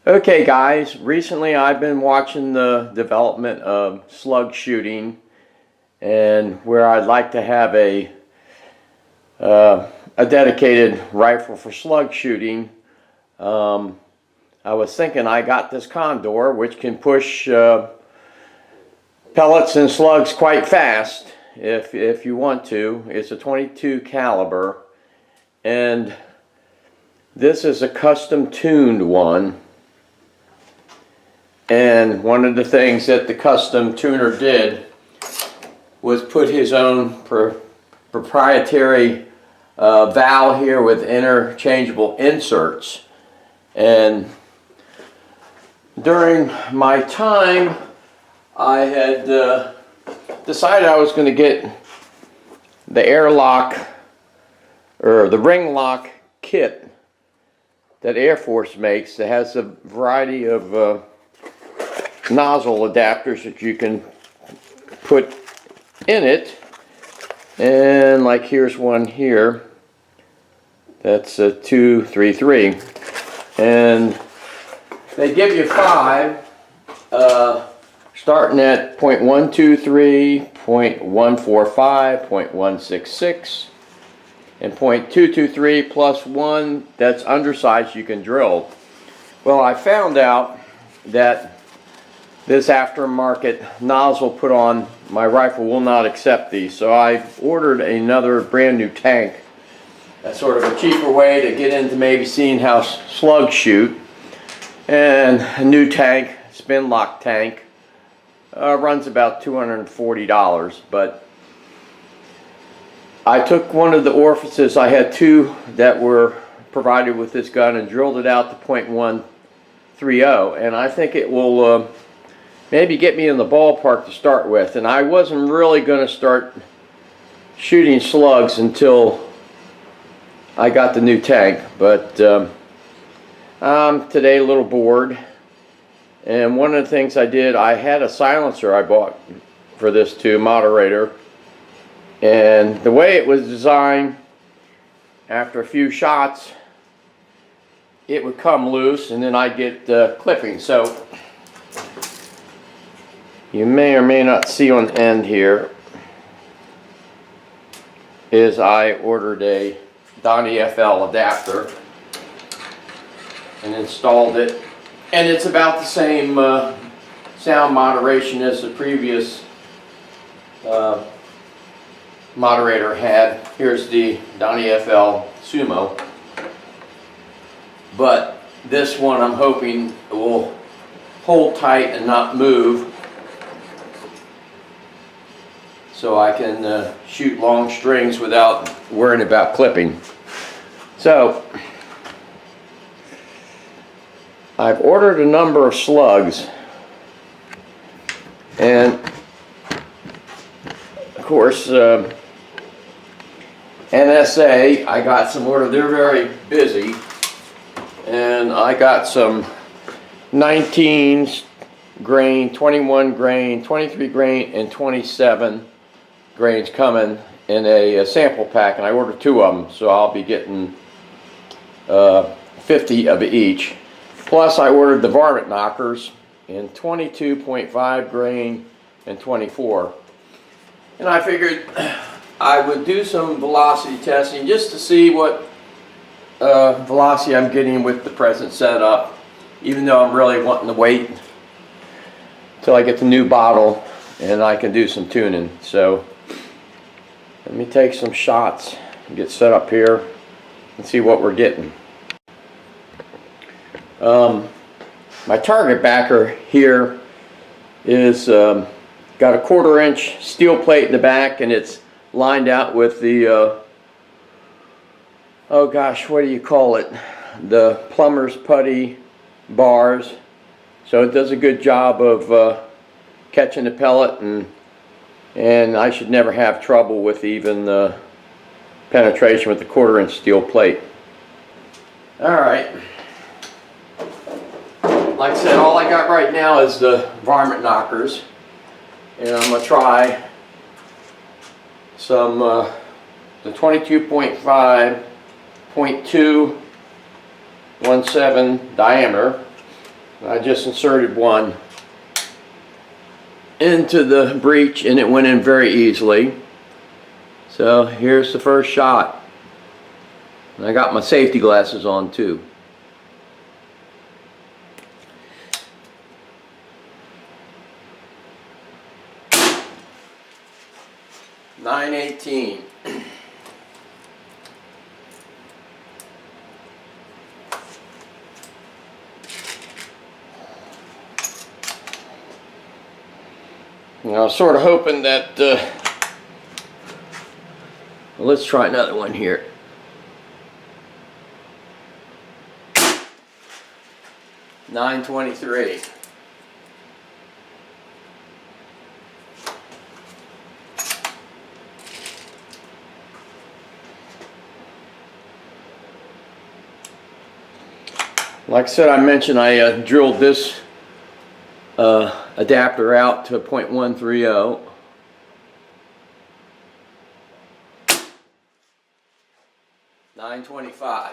Okay guys, recently I've been watching the development of slug shooting, and where I'd like to have a dedicated rifle for slug shooting. I was thinking I got this Condor, which can push pellets and slugs quite fast if you want to. It's a 22 caliber, and this is a custom tuned one. And one of the things that the custom tuner did was put his own proprietary valve here with interchangeable inserts. And during my time, I had decided I was going to get the airlock or the ring lock kit that AirForce makes that has a variety of nozzle adapters that you can put in it. And like here's one here that's a 233, and they give you 5 starting at 0.123, 0.145, 0.166 and 0.223 plus 1 that's undersized you can drill. Well, I found out that this aftermarket nozzle put on my rifle will not accept these, so I ordered another brand new tank. That's sort of a cheaper way to get into maybe seeing how slugs shoot. And a new tank, spin lock tank, runs about $240, but I took one of the orifices. I had 2 that were provided with this gun and drilled it out to 0.130, and I think it will maybe get me in the ballpark to start with. And I wasn't really going to start shooting slugs until I got the new tank, but I'm today a little bored, and one of the things I did, I had a silencer I bought for this too, moderator, and the way it was designed, after a few shots it would come loose and then I'd get clipping. So you may or may not see on the end here is I ordered a Donnie FL adapter and installed it, and it's about the same sound moderation as the previous moderator had. Here's the Donnie FL Sumo, but this one I'm hoping will hold tight and not move, so I can shoot long strings without worrying about clipping. So I've ordered a number of slugs, and of course NSA, I got some order. They're very busy, and I got some 19 grain, 21 grain, 23 grain and 27 grains coming in a sample pack, and I ordered 2 of them, so I'll be getting 50 of each. Plus I ordered the Varmint Knockers in 22.5 grain and 24, and I figured I would do some velocity testing just to see what velocity I'm getting with the present setup, even though I'm really wanting to wait till I get the new bottle and I can do some tuning. So let me take some shots and get set up here and see what we're getting. My target backer here is got a 1/4 inch steel plate in the back, and it's lined out with the oh gosh, what do you call it, the plumber's putty bars, so it does a good job of catching the pellet, and I should never have trouble with even penetration with the 1/4 inch steel plate. Alright, like I said, all I got right now is the Varmint Knockers, and I'm going to try some the 22.5 0.217 diameter I just inserted one into the breech and it went in very easily. So here's the first shot. And I got my safety glasses on too. .918. I was sort of hoping that, well, let's try another one here. .923. Like I said, I mentioned I drilled this adapter out to .130. .925.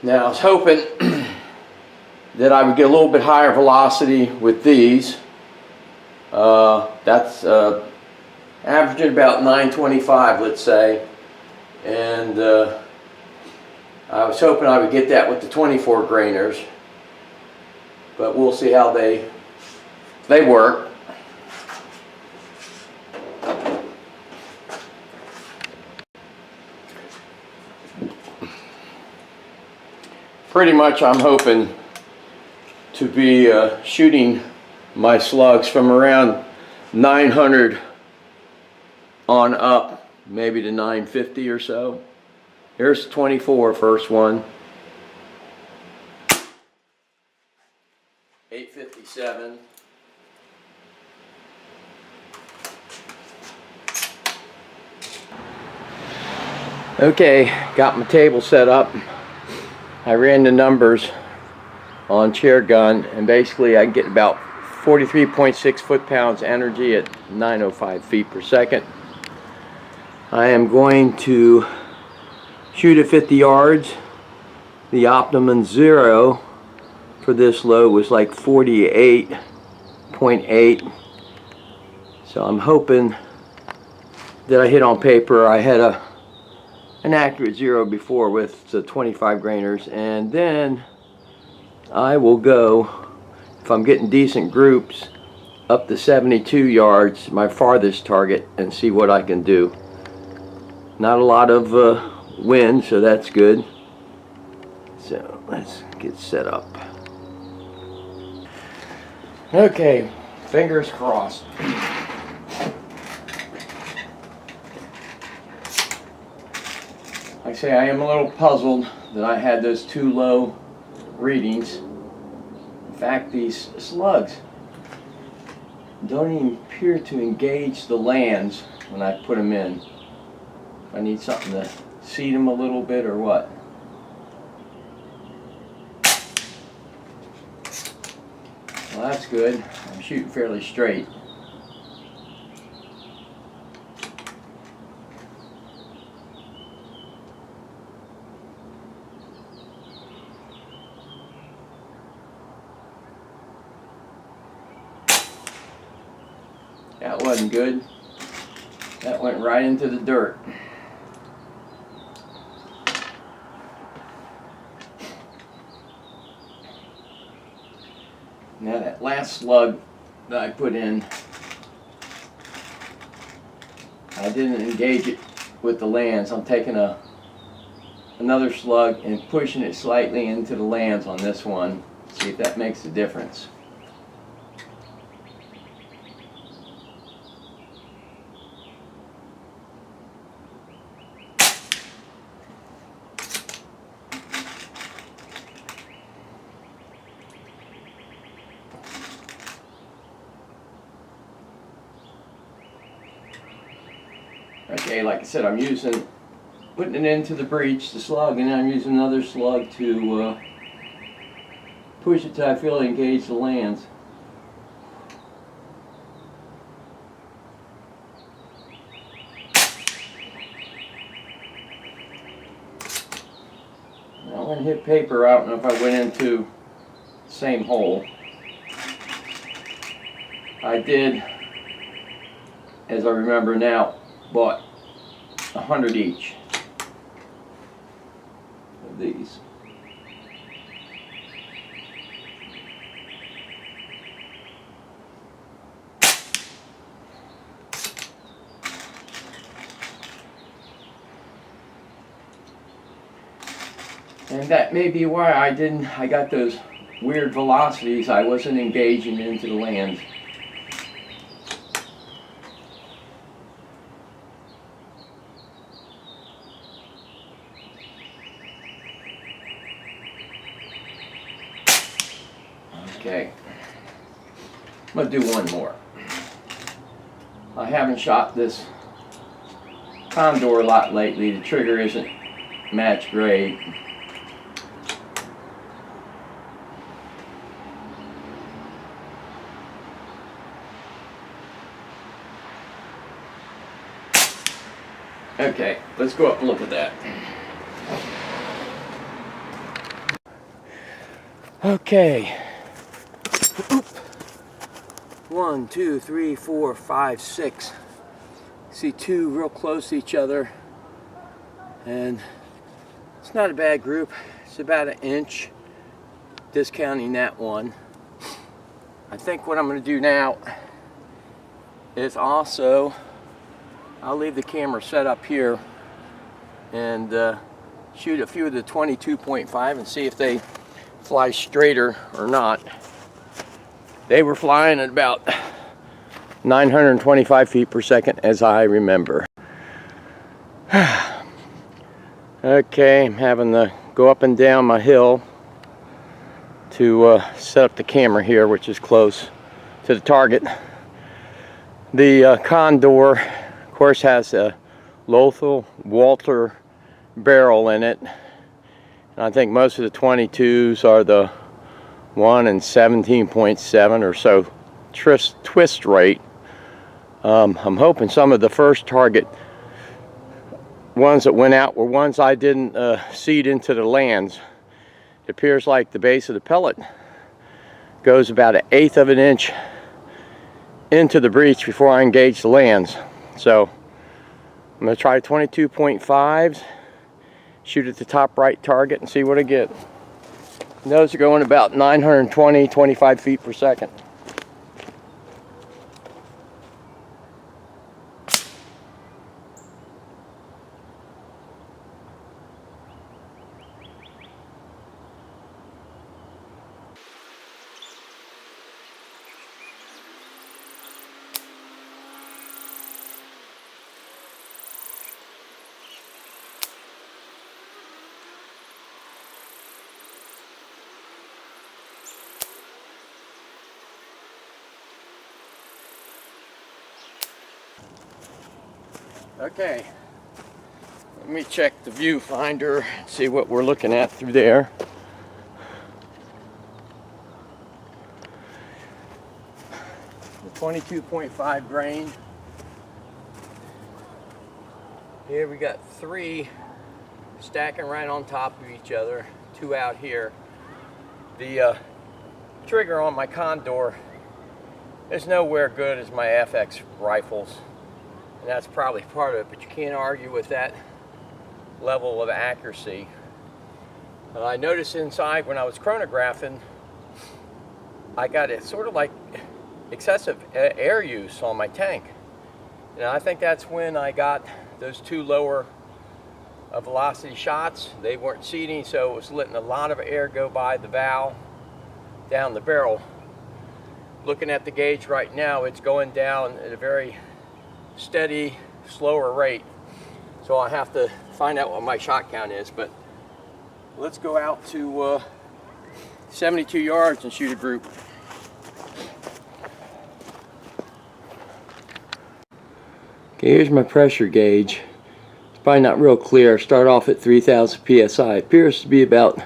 Now I was hoping that I would get a little bit higher velocity with these. That's averaging about 925, let's say, and I was hoping I would get that with the 24 grainers, but we'll see how they work. Pretty much I'm hoping to be shooting my slugs from around 900 on up, maybe to 950 or so. Here's 24, first one. 857. Okay, got my table set up. I ran the numbers on chair gun, and basically I get about 43.6 foot-pounds energy at 905 feet per second. I am going to shoot at 50 yards. The optimum zero for this load was like 48.8. So I'm hoping that I hit on paper. I had an accurate zero before with the 25 grainers, and then I will go, if I'm getting decent groups, up to 72 yards, my farthest target, and see what I can do. Not a lot of wind, so that's good. So let's get set up. Okay, fingers crossed. Like I say, I am a little puzzled that I had those too low readings. In fact, these slugs don't even appear to engage the lands when I put them in. I need something to seat them a little bit or what. Well, that's good. I'm shooting fairly straight. That wasn't good. That went right into the dirt. Now that last slug that I put in, I didn't engage it with the lands. I'm taking another slug and pushing it slightly into the lands on this one. See if that makes a difference. Okay, like I said, I'm putting it into the breech, the slug, and then I'm using another slug to push it till I feel it engage the lands. didn't hit paper. I don't know if I went into the same hole. I did, as I remember now, bought 100 each of these. And that may be why I got those weird velocities. I wasn't engaging into the land. Okay, I'm going to do one more. I haven't shot this Condor a lot lately. The trigger isn't match grade. Okay, let's go up and look at that. Okay. 1, 2, 3, 4, 5, 6. See two real close to each other, and it's not a bad group. It's about an inch, discounting that one. I think what I'm going to do now is also, I'll leave the camera set up here and shoot a few of the 22.5 and see if they fly straighter or not. They were flying at about 925 feet per second, as I remember. Okay, I'm having to go up and down my hill to set up the camera here, which is close to the target. The Condor, of course, has a Lothal Walter barrel in it. And I think most of the 22s are the 1 and 17.7 or so twist rate. I'm hoping some of the first target ones that went out were ones I didn't seed into the lands. It appears like the base of the pellet goes about 1/8 of an inch into the breech before I engage the lands. So I'm going to try 22.5s, shoot at the top right target and see what I get. And those are going about 925 feet per second. Okay, let me check the viewfinder, see what we're looking at through there. The 22.5 grain. Here we got 3 stacking right on top of each other, 2 out here. The trigger on my Condor is nowhere good as my FX rifles. And that's probably part of it, but you can't argue with that level of accuracy. I noticed inside when I was chronographing, I got it sort of like excessive air use on my tank. And I think that's when I got those 2 lower velocity shots. They weren't seating, so it was letting a lot of air go by the valve down the barrel. Looking at the gauge right now, it's going down at a very steady, slower rate. So I have to find out what my shot count is, but let's go out to 72 yards and shoot a group. Okay, here's my pressure gauge. It's probably not real clear. Start off at 3,000 psi. Appears to be about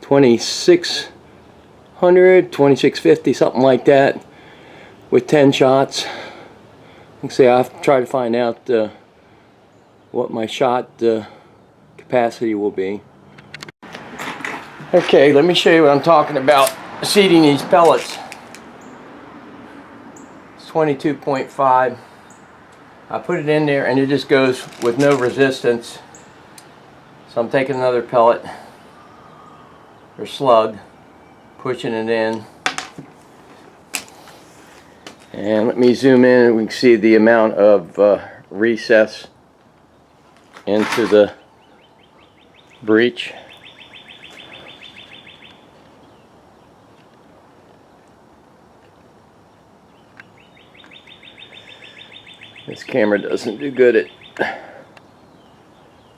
2,600, 2,650, something like that, with 10 shots. Let's see, I have to try to find out what my shot capacity will be. Okay, let me show you what I'm talking about. Seeding these pellets. It's 22.5. I put it in there and it just goes with no resistance. So I'm taking another pellet or slug, pushing it in. And let me zoom in and we can see the amount of recess into the breech. This camera doesn't do good at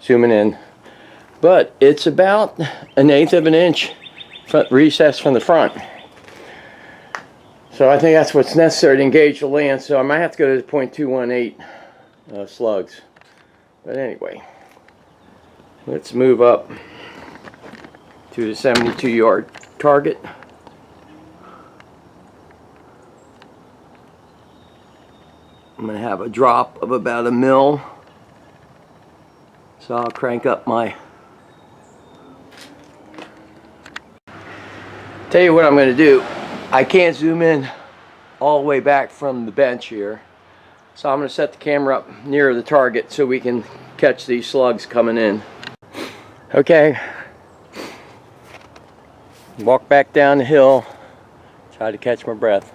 zooming in, but it's about 1/8 of an inch recess from the front. So I think that's what's necessary to engage the land. So I might have to go to the .218 slugs. But anyway, let's move up to the 72-yard target. I'm going to have a drop of about 1 mil. So I'll crank up my... Tell you what I'm going to do. I can't zoom in all the way back from the bench here. So I'm going to set the camera up near the target so we can catch these slugs coming in. Okay. Walk back down the hill. Try to catch my breath.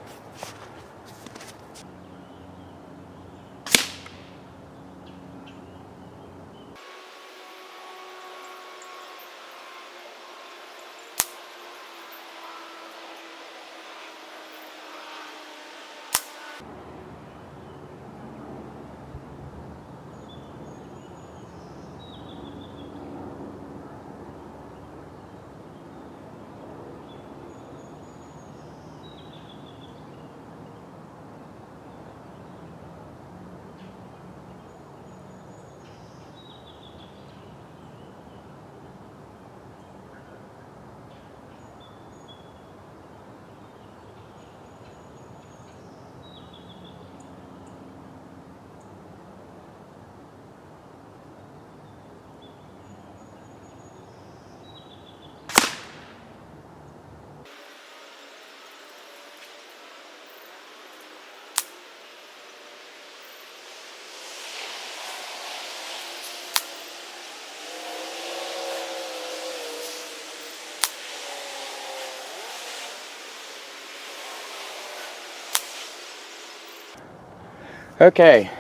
Okay,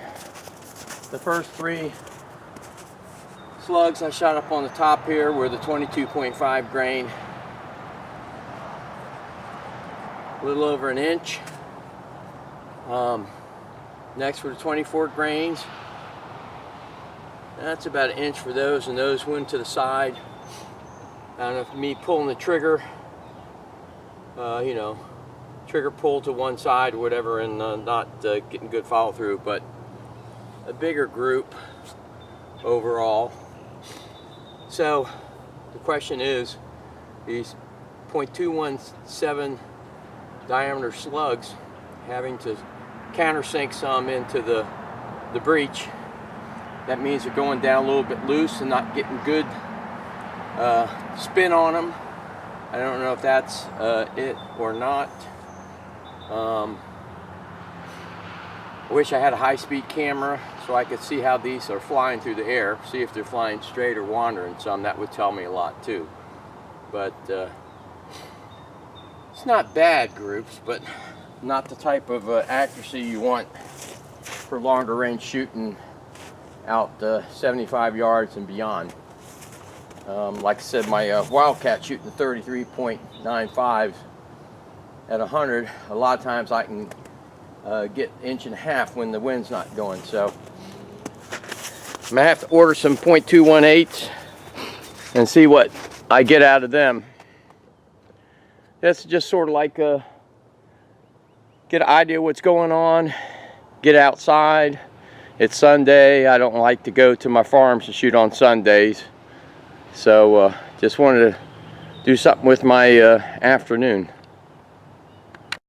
the first 3 slugs I shot up on the top here were the 22.5 grain, a little over 1 inch. Next were the 24 grains. That's about 1 inch for those, and those went to the side. I don't know if me pulling the trigger, you know, trigger pull to one side or whatever, and not getting good follow through, but a bigger group overall. So the question is, these .217 diameter slugs having to countersink some into the breech, that means they're going down a little bit loose and not getting good spin on them. I don't know if that's it or not. I wish I had a high-speed camera so I could see how these are flying through the air, see if they're flying straight or wandering some. That would tell me a lot too. But it's not bad groups, but not the type of accuracy you want for longer range shooting out 75 yards and beyond. Like I said, my Wildcat shooting 33.95 at 100, a lot of times I can get 1.5 inches when the wind's not going. So I'm gonna have to order some .218s and see what I get out of them. That's just sort of like get an idea what's going on, get outside. It's Sunday. I don't like to go to my farms to shoot on Sundays, so just wanted to do something with my afternoon.